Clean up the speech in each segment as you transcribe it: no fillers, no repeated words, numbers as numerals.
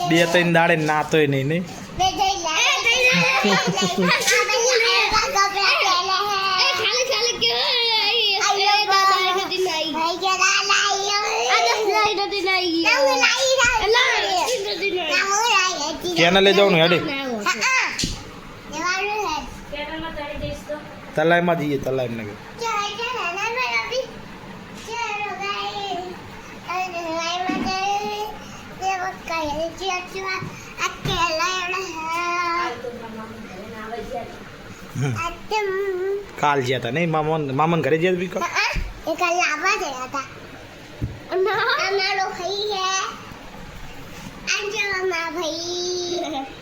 બે ત્રણ દાડે નાતોય નહીં નહીં કેને લઈ જવાનું હેડે તલાઈમાં જઈએ તલાઈ ને કાલ ગયા હતા નહીં મામન ઘરે ગયા બી कल लावा गया था अनारो भाई है अंजना भाई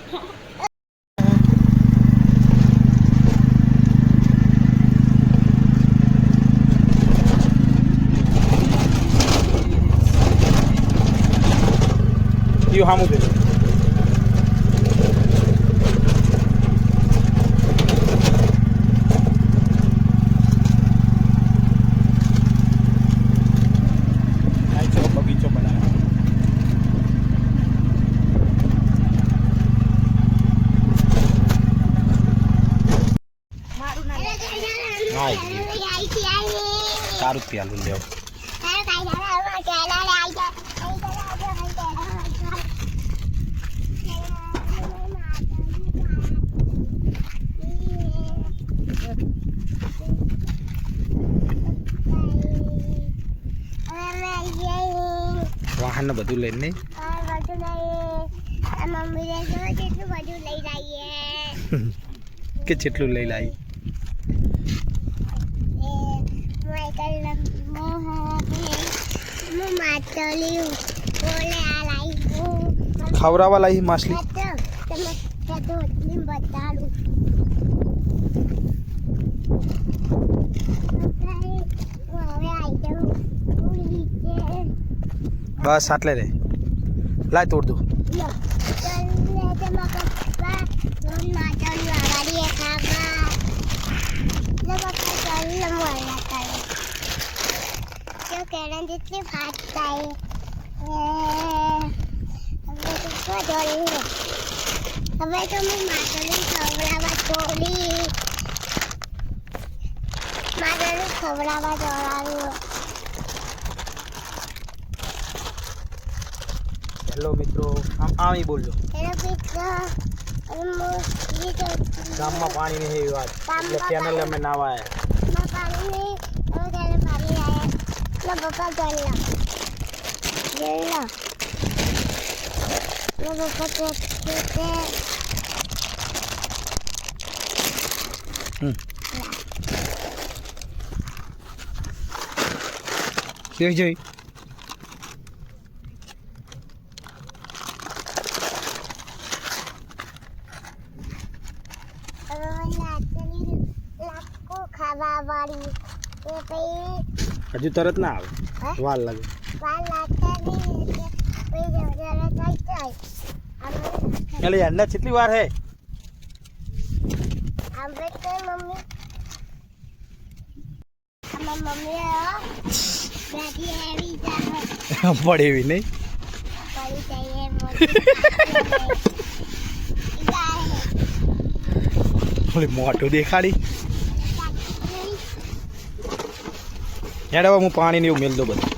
यो हम उधर ₹4 લઈ લેવો વાહન ને બધું લઈને કે જેટલું લઈ લાવી ખવડાવવા લાવી માછલી બસ આટલે રે લાય તોડ દો जितनी भागता है हमें तो मैं माताली खवड़ावा चोरी હેલો મિત્રો આમ બોલજો હેલો મિત્રો ગામમાં પાણી નહીં એવી વાત એટલે કેનલ અમે નાવા આવ્યા પાણી નહીં પાણી આવ્યા लो पापा कर लो लो पापा જોઈ જોઈ ખાવા વાળી એ પછી હજુ તરત ના આવે વાર લાગે એટલે યાર કેટલી વાર હે પડે એવી નહીં મોટું દેખાડી હેડ હવે હું પાણી ને એવું મેલ દો બધું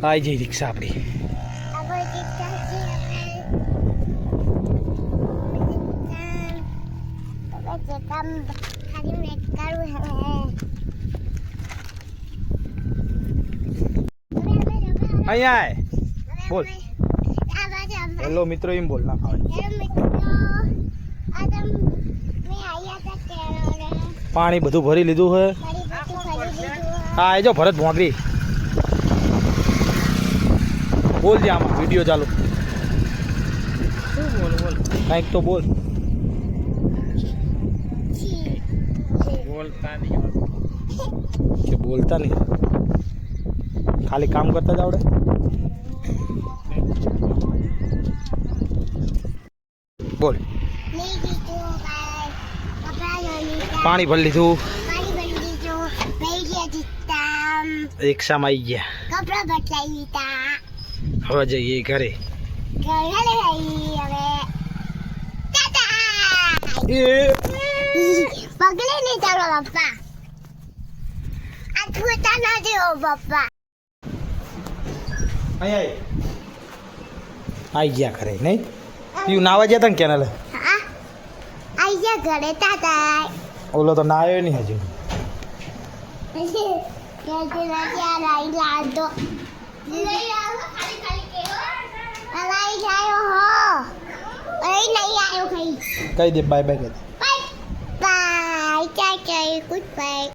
આવી જઈ રિક્ષા આપણી અહીંયા બોલ હેલો મિત્રો એમ બોલ ના ખાવા પાણી બધું ભરી લીધું છે હા એ જો ભરત ભોંગરી બોલ દે આમાં વિડીયો ચાલુ કાંઈક તો બોલ. કે બોલતા નહીં, ખાલી કામ કરતા જ આવડે. બોલ. પાણી ભરી લીધું, રિક્ષામાં આવી ગયા, કપડા બદલાઈ લીધા, હવે જઈએ ઘરે. ઘરે લઈ હવે એ પગલે નહીં ચાલો પપ્પા, આ છૂટા ના દેવો પપ્પા. આવી ગયા ઘરે નહીં. તું નાવા ગયા હતા ને કેનાલે? હા આઈ જા ઘરે તાતા. ઓલો તો ના આવ્યો નહીં હજુ. કેજે ના ક્યાં લઈ લાડો લઈ આવો ખાલી ખાલી કેવો લઈ જાયો હો અરે નહીં આવ્યો કઈ કહી દે બાય બાય. બાય બાય ચાચા ગુડ બાય.